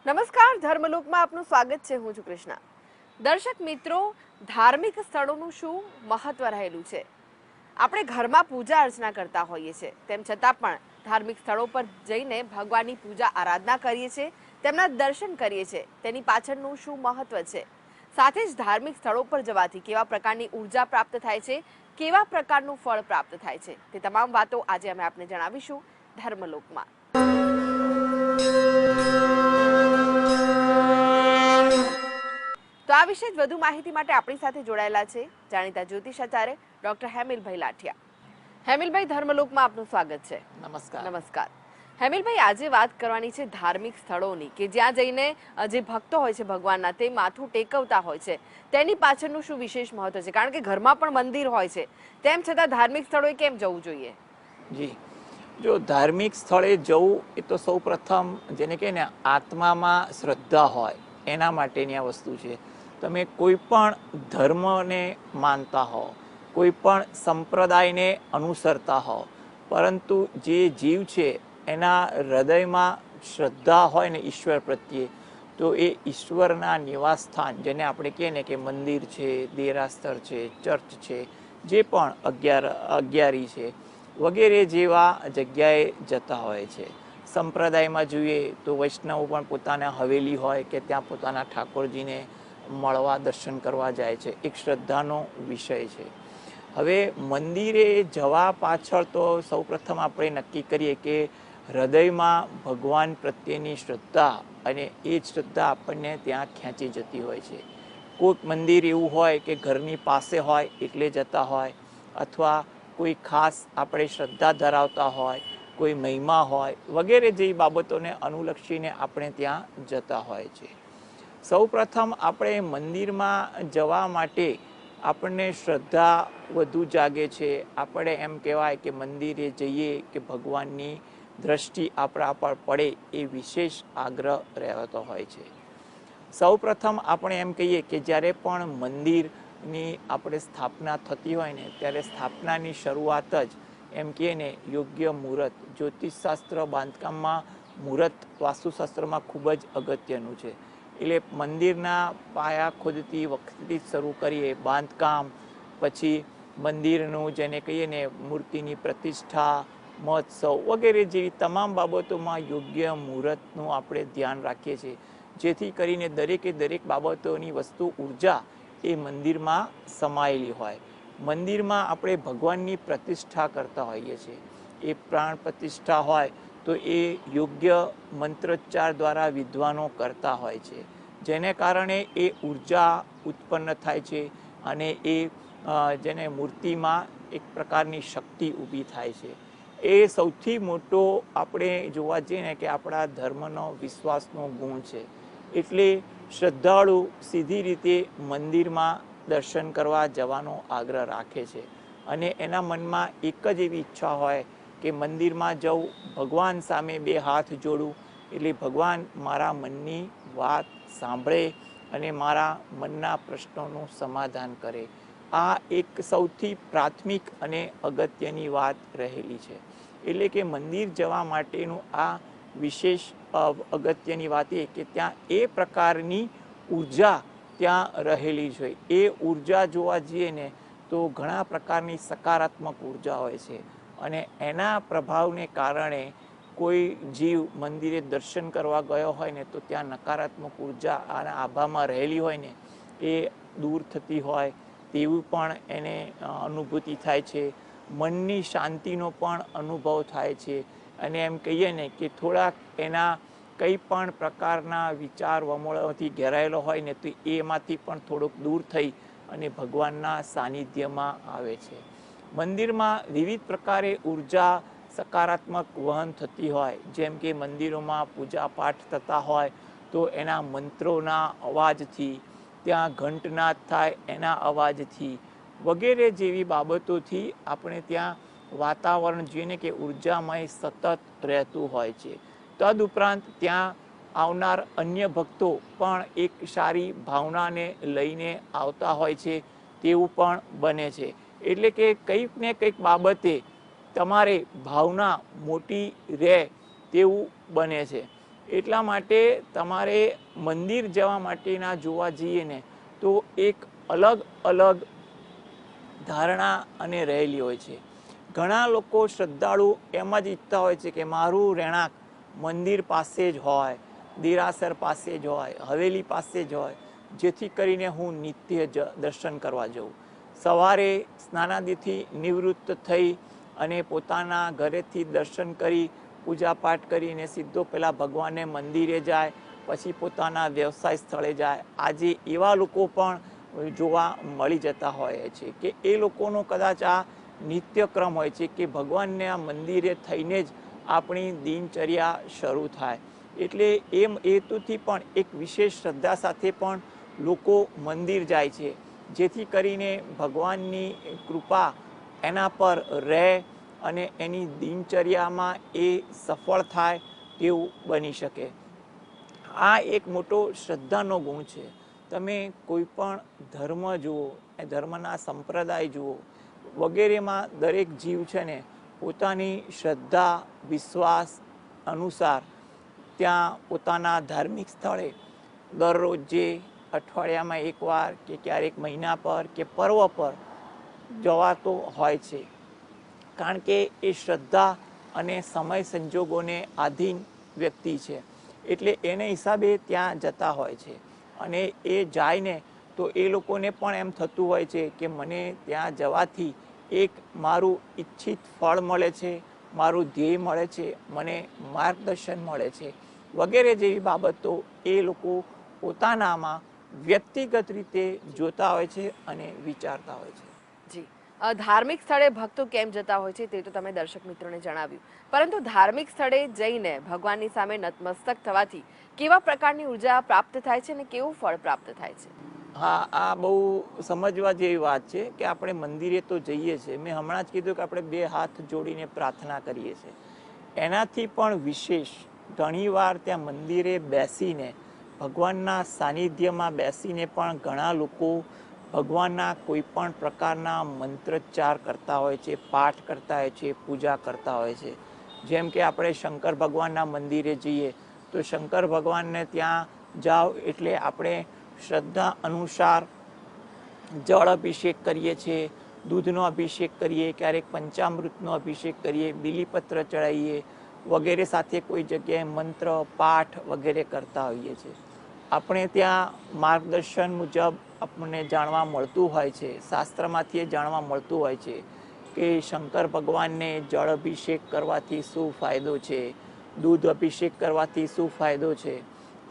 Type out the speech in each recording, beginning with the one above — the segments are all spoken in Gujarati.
નમસ્કાર, ધર્મલોકમાં આપનું સ્વાગત છે. હું છું કૃષ્ણા. દર્શક મિત્રો, ધાર્મિક સ્થળોનું શું મહત્વ રહેલું છે? આપણે ઘરમાં પૂજા અર્ચના કરતા હોઈએ છીએ, તેમ છતાં પણ ધાર્મિક સ્થળો પર જઈને ભગવાનની પૂજા આરાધના કરીએ છીએ, તેમના દર્શન કરીએ છીએ. તેની પાછળનું શું મહત્વ છે? સાથે જ ધાર્મિક સ્થળો પર જવાથી કેવા પ્રકારની ઉર્જા પ્રાપ્ત થાય છે, કેવા પ્રકારનું ફળ પ્રાપ્ત થાય છે, તે તમામ વાતો આજે અમે આપને જણાવીશું ધર્મલોકમાં. તો આ વિશે વધુ માહિતી માટે આપણી સાથે જોડાયેલા છે જાણીતા જ્યોતિષાચાર્ય ડોક્ટર હેમિલભાઈ લાઠિયા. હેમિલભાઈ, ધર્મલોકમાં આપનું સ્વાગત છે. નમસ્કાર. નમસ્કાર. હેમિલભાઈ, આજે વાત કરવાની છે ધાર્મિક સ્થળોની, કે જ્યાં જઈને જે ભક્તો હોય છે ભગવાનના, તે માથું ટેકવતા હોય છે. તેની પાછળનું શું વિશેષ મહત્વ છે? કારણ કે ઘરમાં પણ મંદિર હોય છે, તેમ છતાં ધાર્મિક સ્થળોએ કેમ જવું જોઈએ? જી, જો ધાર્મિક સ્થળે જવું એ તો સૌ પ્રથમ જેને કહે ને આત્મામાં શ્રદ્ધા હોય એના માટેની આ વસ્તુ છે. તમે કોઈ પણ ધર્મને માનતા હો, કોઈ પણ સંપ્રદાયને અનુસરતા હો, પરંતુ જે જીવ છે એના હૃદયમાં શ્રદ્ધા હોય ને ઈશ્વર પ્રત્યે, તો એ ઈશ્વરના નિવાસ સ્થાન, જેને આપણે કહીએ ને કે મંદિર છે, દેરાસર છે, ચર્ચ છે, જે પણ અગિયારી છે વગેરે જેવા જગ્યાએ જતા હોય છે. સંપ્રદાયમાં જોઈએ તો વૈષ્ણવ પણ પોતાના હવેલી હોય કે ત્યાં પોતાના ઠાકોરજીને મળવા દર્શન કરવા જાય છે. એક શ્રદ્ધાનો વિષય છે. હવે મંદિરે જવા પાછળ તો સૌપ્રથમ આપણે નક્કી કરીએ કે હૃદયમાં ભગવાન પ્રત્યેની શ્રદ્ધા, અને એ જ શ્રદ્ધા આપણને ત્યાં ખેંચી જતી હોય છે. કોઈક મંદિર એવું હોય કે ઘરની પાસે હોય એટલે જતા હોય, અથવા કોઈ ખાસ આપણે શ્રદ્ધા ધરાવતા હોય, કોઈ મહિમા હોય વગેરે જેવી બાબતોને અનુલક્ષીને આપણે ત્યાં જતા હોય છે. સૌ પ્રથમ આપણે મંદિરમાં જવા માટે આપણને શ્રદ્ધા વધુ જાગે છે. આપણે એમ કહેવાય કે મંદિરે જઈએ કે ભગવાનની દ્રષ્ટિ આપણા પર પડે એ વિશેષ આગ્રહ રહેતો હોય છે. સૌ પ્રથમ આપણે એમ કહીએ કે જ્યારે પણ મંદિરની આપણે સ્થાપના થતી હોય ને, ત્યારે સ્થાપનાની શરૂઆત જ એમ કહીએ ને યોગ્ય મુહૂર્ત, જ્યોતિષશાસ્ત્ર બાંધકામમાં મુહૂર્ત વાસ્તુશાસ્ત્રમાં ખૂબ જ અગત્યનું છે. એટલે મંદિરના પાયા ખોદતી વખતથી શરૂ કરીએ બાંધકામ, પછી મંદિરનું જેને કહીએ ને મૂર્તિની પ્રતિષ્ઠા, મહોત્સવ વગેરે જેવી તમામ બાબતોમાં યોગ્ય મુહૂર્તનું આપણે ધ્યાન રાખીએ છીએ, જેથી કરીને દરેકે દરેક બાબતોની વસ્તુ ઉર્જા એ મંદિરમાં સમાયેલી હોય. મંદિરમાં આપણે ભગવાનની પ્રતિષ્ઠા કરતા હોઈએ છીએ. એ પ્રાણ પ્રતિષ્ઠા હોય તો એ યોગ્ય મંત્રોચ્ચાર દ્વારા વિદ્વાનો કરતા હોય છે, જેને કારણે એ ઉર્જા ઉત્પન્ન થાય છે, અને એ જેને મૂર્તિમાં એક પ્રકારની શક્તિ ઊભી થાય છે. એ સૌથી મોટો આપણે જોવા જઈએ ને કે આપણા ધર્મનો વિશ્વાસનો ગુણ છે. એટલે શ્રદ્ધાળુ સીધી રીતે મંદિરમાં દર્શન કરવા જવાનો આગ્રહ રાખે છે, અને એના મનમાં એક જ એવી ઈચ્છા હોય કે મંદિરમાં જવું, ભગવાન સામે બે હાથ જોડું, એટલે ભગવાન મારા મનની વાત સાંભળે અને મારા મનના પ્રશ્નોનું સમાધાન કરે. આ એક સૌથી પ્રાથમિક અને અગત્યની વાત રહેલી છે. એટલે કે મંદિર જવા માટેનું આ વિશેષ અગત્યની વાત એ કે ત્યાં એ પ્રકારની ઉર્જા ત્યાં રહેલી છે. એ ઉર્જા જોવા જઈએ ને તો ઘણા પ્રકારની સકારાત્મક ઉર્જા હોય છે, અને એના પ્રભાવને કારણે કોઈ જીવ મંદિરે દર્શન કરવા ગયો હોય ને તો ત્યાં નકારાત્મક ઉર્જા આના આભામાં રહેલી હોય ને એ દૂર થતી હોય તેવું પણ એને અનુભૂતિ થાય છે. મનની શાંતિનો પણ અનુભવ થાય છે, અને એમ કહીએ ને કે થોડાક એના કંઈ પણ પ્રકારના વિચાર વમળોથી ઘેરાયેલો હોય ને તો એમાંથી પણ થોડોક દૂર થઈ અને ભગવાનના સાનિધ્યમાં આવે છે. મંદિરમાં વિવિધ પ્રકારે ઉર્જા સકારાત્મક વહન થતી હોય, જેમ કે મંદિરોમાં પૂજા પાઠ થતા હોય તો એના મંત્રોના અવાજથી, ત્યાં ઘંટનાદ થાય એના અવાજથી વગેરે જેવી બાબતોથી આપણે ત્યાં વાતાવરણ જોઈને કે ઉર્જામય સતત રહેતું હોય છે. તદુપરાંત ત્યાં આવનાર અન્ય ભક્તો પણ એક સારી ભાવનાને લઈને આવતા હોય છે તેવું પણ બને છે. એટલે કે કંઈક ને કંઈક બાબતે તમારે ભાવના મોટી રહે તેવું બને છે. એટલા માટે તમારે મંદિર જવા માટેના જોવા જઈએ ને તો એક અલગ અલગ ધારણા અને રહેલી હોય છે. ઘણા લોકો શ્રદ્ધાળુ એમ જ ઈચ્છતા હોય છે કે મારું રહેણાંક મંદિર પાસે જ હોય, દેરાસર પાસે જ હોય, હવેલી પાસે જ હોય, જેથી કરીને હું નિત્ય દર્શન કરવા જાઉં. સવારે સ્નાનાદિથી નિવૃત્ત થઈ અને પોતાના ઘરેથી દર્શન કરી, પૂજાપાઠ કરીને સીધો પેલા ભગવાનને મંદિરે જાય, પછી પોતાના વ્યવસાય સ્થળે જાય. આજે એવા લોકો પણ જોવા મળી જતા હોય છે કે એ લોકોનો કદાચ આ નિત્યક્રમ હોય છે કે ભગવાનને આ મંદિરે થઈને જ આપણી દિનચર્યા શરૂ થાય. એટલે એમ હેતુથી પણ એક વિશેષ શ્રદ્ધા સાથે પણ લોકો મંદિર જાય છે, જેથી કરીને ભગવાનની કૃપા એના પર રહે અને એની દિનચર્યામાં એ સફળ થાય તેવું બની શકે. આ એક મોટો શ્રદ્ધાનો ગુણ છે. તમે કોઈ પણ ધર્મ જુઓ, એ ધર્મના સંપ્રદાય જુઓ, વગેરેમાં દરેક જીવ છે ને પોતાની શ્રદ્ધા વિશ્વાસ અનુસાર ત્યાં પોતાના ધાર્મિક સ્થળે દરરોજ જે અઠવાડિયામાં એકવાર કે ક્યારેક મહિના પર કે પર્વ પર જવાતો હોય છે. કારણ કે એ શ્રદ્ધા અને સમય સંજોગોને આધીન વ્યક્તિ છે, એટલે એને હિસાબે ત્યાં જતા હોય છે. અને એ જાય ને તો એ લોકોને પણ એમ થતું હોય છે કે મને ત્યાં જવાથી એક મારું ઈચ્છિત ફળ મળે છે, મારું ધ્યેય મળે છે, મને માર્ગદર્શન મળે છે, વગેરે જેવી બાબતો એ લોકો પોતાનામાં વ્યક્તિગત રીતે જોતા હોય છે અને વિચારતા હોય છે. જી, ધાર્મિક સ્થળે ભક્તો કેમ જતા હોય છે તે તો તમે દર્શક મિત્રોને જણાવ્યું, પરંતુ ધાર્મિક સ્થળે જઈને ભગવાનની સામે નતમસ્તક થવાથી કેવા પ્રકારની ઉર્જા પ્રાપ્ત થાય છે અને કેવું ફળ પ્રાપ્ત થાય છે? હા, આ બહુ સમજવા જેવી વાત છે કે આપણે મંદિરે તો જઈએ છીએ. મેં હમણાં જ કીધું કે આપણે બે હાથ જોડીને પ્રાર્થના કરીએ છીએ. એનાથી પણ વિશેષ ઘણીવાર ત્યાં મંદિરે બેસીને ભગવાનના સાનિધ્યમાં બેસીને પણ ઘણા લોકો ભગવાનના કોઈ પણ પ્રકારના મંત્રોચ્ચાર કરતા હોય છે, પાઠ કરતા હોય છે, પૂજા કરતા હોય છે. જેમ કે આપણે શંકર ભગવાનના મંદિરે જઈએ તો શંકર ભગવાનને ત્યાં જાઓ એટલે આપણે શ્રદ્ધા અનુસાર જળ અભિષેક કરીએ છીએ, દૂધનો અભિષેક કરીએ, ક્યારેક પંચામૃતનો અભિષેક કરીએ, બીલીપત્ર ચડાવીએ, વગેરે સાથે કોઈ જગ્યાએ મંત્ર પાઠ વગેરે કરતા હોઈએ છીએ. આપણે ત્યાં માર્ગદર્શન મુજબ આપણને જાણવા મળતું હોય છે, શાસ્ત્રમાંથી એ જાણવા મળતું હોય છે કે શંકર ભગવાનને જળ અભિષેક કરવાથી શું ફાયદો છે, દૂધ અભિષેક કરવાથી શું ફાયદો છે,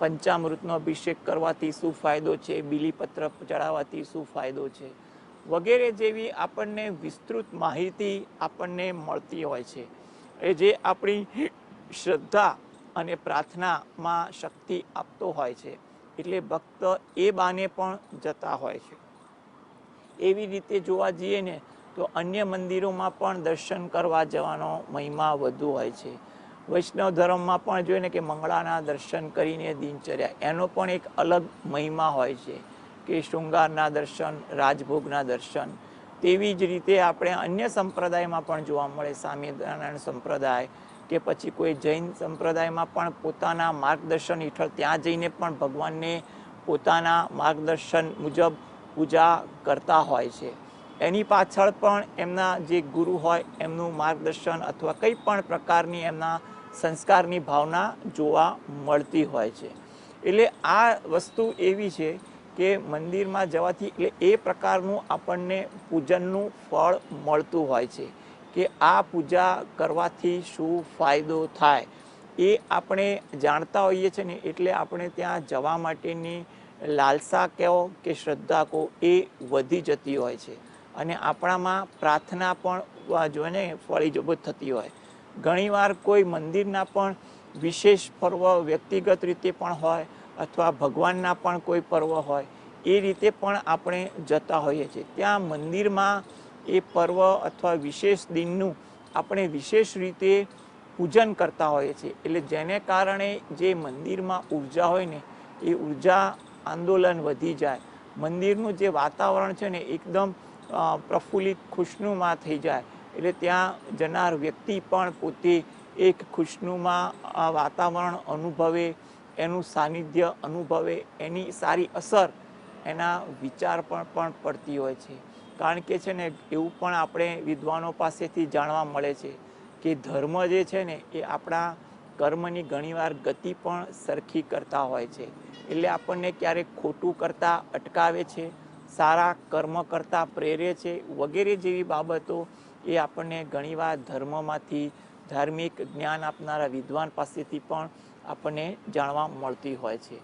પંચામૃતનો અભિષેક કરવાથી શું ફાયદો છે, બીલીપત્ર ચડાવવાથી શું ફાયદો છે, વગેરે જેવી આપણને વિસ્તૃત માહિતી આપણને મળતી હોય છે. એ જે આપણી શ્રદ્ધા અને પ્રાર્થનામાં શક્તિ આપતો હોય છે. એટલે ભક્ત એ બાને પણ જતા હોય છે. એવી રીતે જોવા જઈએ ને તો અન્ય મંદિરોમાં પણ દર્શન કરવા જવાનો મહિમા વધુ હોય છે. વૈષ્ણવ ધર્મમાં પણ જોઈએ ને કે મંગળાના દર્શન કરીને દિનચર્યા, એનો પણ એક અલગ મહિમા હોય છે કે શૃંગારના દર્શન, રાજભોગના દર્શન. તેવી જ રીતે આપણે અન્ય સંપ્રદાયમાં પણ જોવા મળે, સ્વામિનારાયણ સંપ્રદાય કે પછી કોઈ જૈન સંપ્રદાયમાં પણ પોતાના માર્ગદર્શન હેઠળ ત્યાં જઈને પણ ભગવાનને પોતાના માર્ગદર્શન મુજબ પૂજા કરતા હોય છે. એની પાછળ પણ એમના જે ગુરુ હોય એમનું માર્ગદર્શન અથવા કંઈ પણ પ્રકારની એમના સંસ્કારની ભાવના જોવા મળતી હોય છે. એટલે આ વસ્તુ એવી છે કે મંદિરમાં જવાથી એટલે એ પ્રકારનું આપણને પૂજનનું ફળ મળતું હોય છે કે આ પૂજા કરવાથી શું ફાયદો થાય એ આપણે જાણતા હોઈએ છીએ ને, એટલે આપણે ત્યાં જવા માટેની લાલસા કહો કે શ્રદ્ધા કહો એ વધી જતી હોય છે. અને આપણામાં પ્રાર્થના પણ જોઈને ફળીભૂત થતી હોય. ઘણીવાર કોઈ મંદિરના પણ વિશેષ પર્વ વ્યક્તિગત રીતે પણ હોય અથવા ભગવાનના પણ કોઈ પર્વ હોય, એ રીતે પણ આપણે જતા હોઈએ છીએ. ત્યાં મંદિરમાં એ પર્વ અથવા વિશેષ દિનનું આપણે વિશેષ રીતે પૂજન કરતા હોઈએ છીએ. એટલે જેને કારણે જે મંદિરમાં ઉર્જા હોય ને એ ઉર્જા આંદોલન વધી જાય. મંદિરનું જે વાતાવરણ છે ને એકદમ પ્રફુલ્લિત ખુશનુમા થઈ જાય. એટલે ત્યાં જનાર વ્યક્તિ પણ પોતે એક ખુશનુમા વાતાવરણ અનુભવે, એનું સાનિધ્ય અનુભવે, એની સારી અસર એના વિચાર પર પણ પડતી હોય છે. કારણ કે છે ને એવું પણ આપણે વિદ્વાનો પાસેથી જાણવા મળે છે કે ધર્મ જે છે ને એ આપણા કર્મની ઘણીવાર ગતિ પણ સરખી કરતા હોય છે. એટલે આપણને ક્યારેક ખોટું કરતા અટકાવે છે, સારા કર્મ કરતા પ્રેરે છે, વગેરે જેવી બાબતો એ આપણને ઘણીવાર ધર્મમાંથી, ધાર્મિક જ્ઞાન આપનારા વિદ્વાન પાસેથી પણ આપણને જાણવા મળતી હોય છે.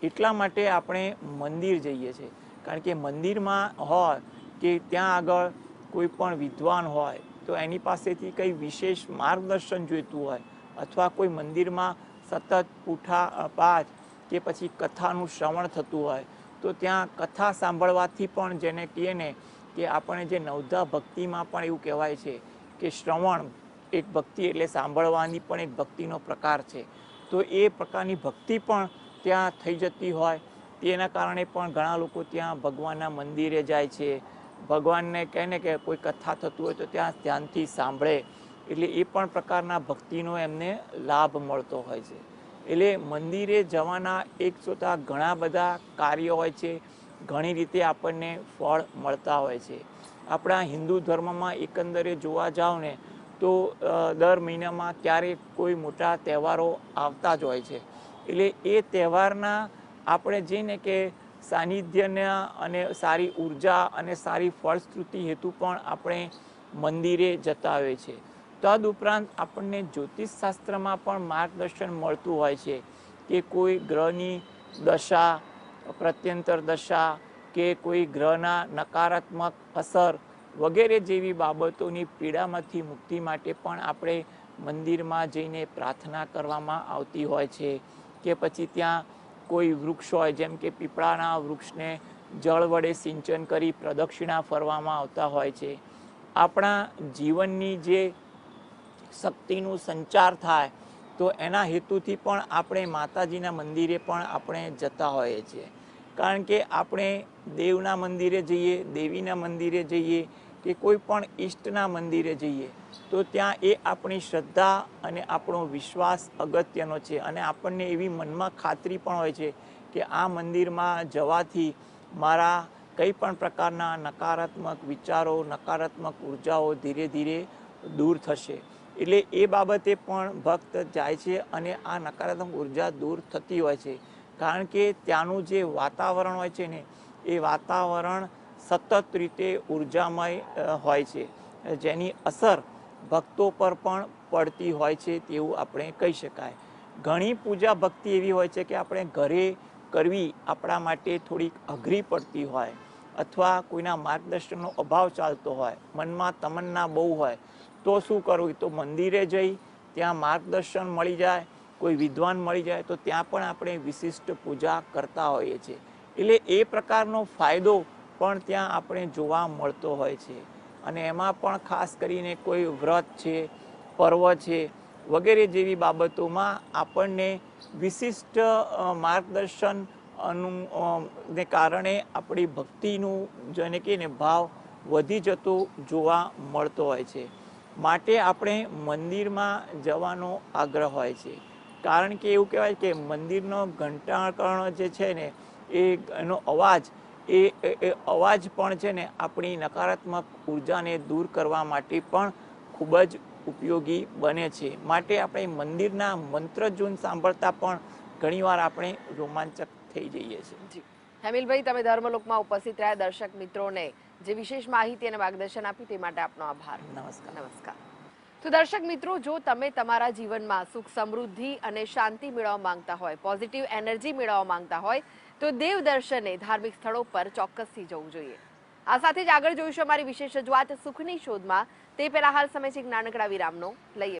એટલા માટે આપણે મંદિર જઈએ છીએ. કારણ કે મંદિરમાં હોય કે ત્યાં આગળ કોઈ પણ વિદ્વાન હોય તો એની પાસેથી કંઈ વિશેષ માર્ગદર્શન જોઈતું હોય, અથવા કોઈ મંદિરમાં સતત પૂઠા પાઠ કે પછી કથાનું શ્રવણ થતું હોય તો ત્યાં કથા સાંભળવાથી પણ, જેને કહીએ ને કે આપણે જે નવધા ભક્તિમાં પણ એવું કહેવાય છે કે શ્રવણ એક ભક્તિ એટલે સાંભળવાની પણ એક ભક્તિનો પ્રકાર છે. તો એ પ્રકારની ભક્તિ પણ ત્યાં થઈ જતી હોય, તેના કારણે પણ ઘણા લોકો ત્યાં ભગવાનના મંદિરે જાય છે. ભગવાનને કહે ને કે કોઈ કથા થતું હોય તો ત્યાં ધ્યાનથી સાંભળે, એટલે એ પણ પ્રકારના ભક્તિનો એમને લાભ મળતો હોય છે. એટલે મંદિરે જવાના એક જોતા ઘણા બધા કાર્યો હોય છે, ઘણી રીતે આપણને ફળ મળતા હોય છે. આપણા હિન્દુ ધર્મમાં એકંદરે જોવા જાઓ ને તો દર મહિનામાં ક્યારેક કોઈ મોટા તહેવારો આવતા જ હોય છે. એટલે એ તહેવારના આપણે જઈને કે સાનિધ્યના અને સારી ઉર્જા અને સારી ફળશ્રુતિ હેતુ પણ આપણે મંદિરે જતા હોઈએ છીએ. તદ ઉપરાંત આપણને જ્યોતિષશાસ્ત્રમાં પણ માર્ગદર્શન મળતું હોય છે કે કોઈ ગ્રહની દશા, પ્રત્યંતર દશા કે કોઈ ગ્રહના નકારાત્મક અસર વગેરે જેવી બાબતોની પીડામાંથી મુક્તિ માટે પણ આપણે મંદિરમાં જઈને પ્રાર્થના કરવામાં આવતી હોય છે. કે પછી ત્યાં કોઈ વૃક્ષ હોય, જેમ કે પીપળાના વૃક્ષને જળ વડે સિંચન કરી પ્રદક્ષિણા ફરવામાં આવતા હોય છે. આપણા જીવનની જે શક્તિનું સંચાર થાય તો એના હેતુથી પણ આપણે માતાજીના મંદિરે પણ આપણે જતા હોઈએ છીએ. કારણ કે આપણે દેવના મંદિરે જઈએ, દેવીના મંદિરે જઈએ કે કોઈ પણ ઈષ્ટના મંદિરે જઈએ તો ત્યાં એ આપણી શ્રદ્ધા અને આપણો વિશ્વાસ અગત્યનો છે. અને આપણને એવી મનમાં ખાતરી પણ હોય છે કે આ મંદિરમાં જવાથી મારા કંઈ પણ પ્રકારના નકારાત્મક વિચારો, નકારાત્મક ઉર્જાઓ ધીરે ધીરે દૂર થશે. એટલે એ બાબતે પણ ભક્ત જાય છે અને આ નકારાત્મક ઉર્જા દૂર થતી હોય છે. કારણ કે ત્યાંનું જે વાતાવરણ હોય છે ને એ વાતાવરણ સતત રીતે ઉર્જામય હોય છે, જેની અસર ભક્તો પર પણ પડતી હોય છે તેવું આપણે કહી શકાય. ઘણી પૂજા ભક્તિ એવી હોય છે કે આપણે ઘરે કરવી આપણા માટે થોડીક અઘરી પડતી હોય, અથવા કોઈના માર્ગદર્શનનો અભાવ ચાલતો હોય, મનમાં તમન્ના બહુ હોય તો શું કરવું? તો મંદિરે જઈ ત્યાં માર્ગદર્શન મળી જાય, કોઈ વિદ્વાન મળી જાય તો ત્યાં પણ આપણે વિશિષ્ટ પૂજા કરતા હોઈએ છીએ. એટલે એ પ્રકારનો ફાયદો પણ ત્યાં આપણે જોવા મળતો હોય છે. અને એમાં પણ ખાસ કરીને કોઈ વ્રત છે, પર્વ છે વગેરે જેવી બાબતોમાં આપણને વિશિષ્ટ માર્ગદર્શન ને કારણે આપણી ભક્તિનું, જેને કહીએ ને, ભાવ વધી જતો જોવા મળતો હોય છે. માટે આપણે મંદિરમાં જવાનો આગ્રહ હોય છે. કારણ કે એવું કહેવાય કે મંદિરનો ઘંટાકર્ણ જે છે ને એનો અવાજ, એ અવાજ પણ છે ને આપણી નકારાત્મક ઉર્જાને દૂર કરવા માટે પણ ખૂબ જ ઉપયોગી બને છે. માટે આપણે મંદિરના મંત્રજૂન સાંભળતા પણ ઘણીવાર આપણે રોમાંચક થઈ જઈએ છીએ. જી હેમિલભાઈ, તમે ધર્મલોકમાં ઉપસ્થિત રહ્યા દર્શક મિત્રોને જે વિશેષ માહિતી અને માર્ગદર્શન આપ્યું તે માટે આપનો આભાર. નમસ્કાર. નમસ્કાર. તો દર્શક મિત્રો, જો તમે તમારા જીવનમાં સુખ, સમૃદ્ધિ અને શાંતિ મેળવવા માંગતા હોય, પોઝિટિવ એનર્જી મેળવવા માંગતા હોય તો દેવ દર્શને ધાર્મિક સ્થળો પર ચોક્કસથી જવું જોઈએ. આ સાથે જ આગળ જોઈશું અમારી વિશેષ રજૂઆત સુખની શોધમાં. તે પહેલા હાલ સમય છે એક નાનકડા વિરામનો. લઈએ